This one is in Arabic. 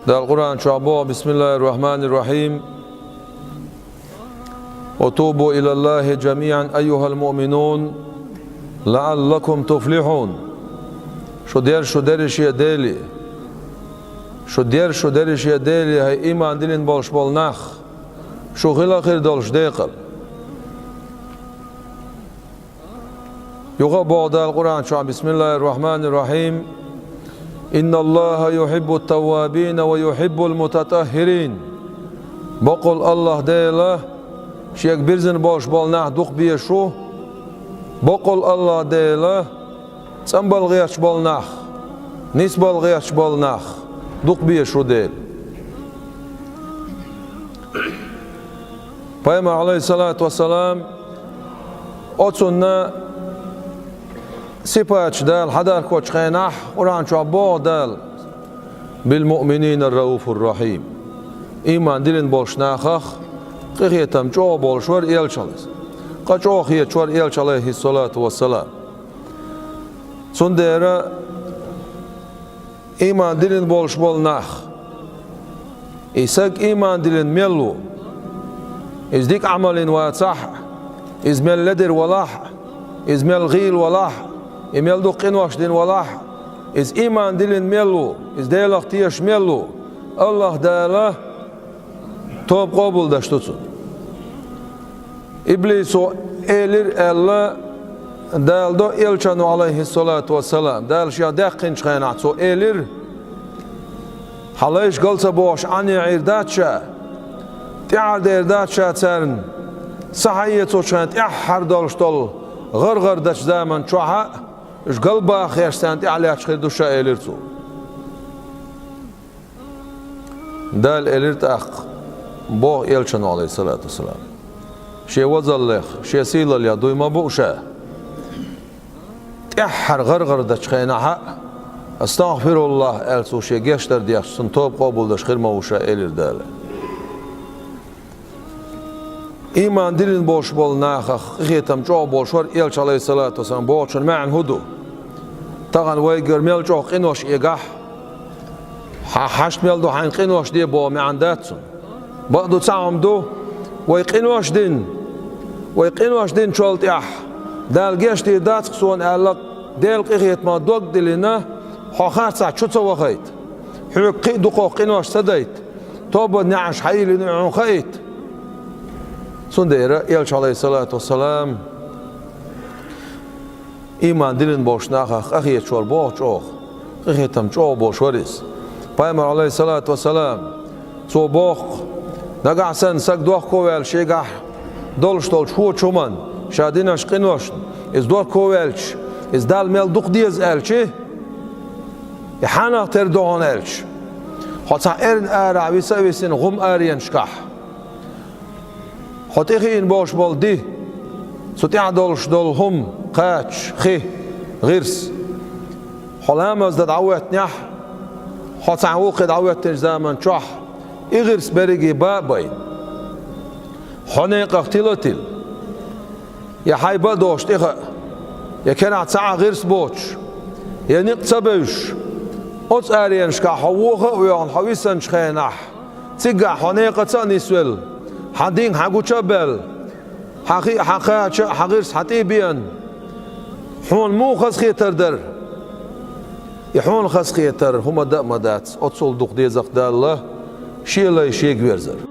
ده القرآن شعبه بسم الله الرحمن الرحيم وتوبوا إلى الله جميعا أيها المؤمنون لعلكم تفلحون. شدير ديلي هاي إيمان دلين بولش بولناخ شو غلا خير دولش ديقل يغبو ده القرآن شعب بسم الله الرحمن الرحيم إن الله يحب التوابين ويحب المتطهرين. بقول الله ديلا شيك بيرزن بولش بولناخ دوخ بيشو بقول الله ديلا سنبال غيرش بولناخ نسبال غيرش بولناخ دوخ بيشو ديل. Peygamber aleyhissalatu vesselam otsuna sipach dal hadar koch khaynah Kur'an çabo dal bil mu'minin ar-raufur rahim. İman dilin bolşnaxaq qiyetam ço bolşvar el çalız. Qaço xiye çor el çalayhi salatu vesselam. Sondera iman dilin bolş bolnax. İsak iman dilin mellu. إزديك عمل وصح إزمال لدر ولاح إزمال غيل ولاح إمال دو قنوش دين ولاح إز إيمان دلين ميلو إز ديلق تيش ميلو الله دالا توب قبول داشتوتسو إبليسو إلير الله دال دو إلشانو عليه الصلاة والسلام دال شيا داقين شخيناتسو إلير حلايش قلسا بوش عني عيرداتشا تعال ديردات شاتسرن صحية توشانت احر دولشتول غرغر داش زمن شوها اش قلبا خيرستانت على اشخير دوشا اليرتو دال اليرت اخ بو يلشن عليه الصلاة والسلام شي وزلخ شي سيل يا دويما بوشا احر غرغر داش خينها استغفر الله السو شي جشتر دياش سنتوب قبول داش خير موشا الير دال إيمان دلين بوش بول ناخخ غيتم جو بوشور إلش عليه الصلاة والسلام بوشن معن هدو طغن ويقر ميل جو قنوش إيقاح حشت ميل دو حين قنوش دي بو معن داتسون بقدو تساهم دو ويقنوش دين شولت إح دال جيش دي داتسون أعلق ديل قيغيت ما دوق دلنا حوخات ساعة شو وخيت حيوك دقو قنوش سديت توبو نعش حيلي نعون خيت Sondera Elçi aleyhissalatu vesselam iman dilin boşnaxaq axiyet çor boş ox qiyetam ço boş varis Peygamber aleyhissalatu vesselam so box dagahsan sak dox kovel şegah dolştol çu çuman şadinaş qinoş iz dox kovelç iz dal mel duq diz elçi ihana ter doğan elç hata erin arabi savisin gum ariyan şkah حتيخين باش بالدي ستيع دولش دولهم قاتش خي غيرس حلام از دعوت نح حتعوق دعوت زمان شح إغيرس بريجي بابي حنيق اختلتل يا حيبا دوش تيخ يا كان عتسع غيرس بوش يا نقصبش أوت أريانش كحووخ ويان حويسن شخينح تيجا حنيق تانيسول حدين حقو شبل حغيرس حتيبيان حون مو خس خيتر در يحون خس خيتر هما دا مدات أتصل دق ديزق دا الله شي لا يشيك بيرزر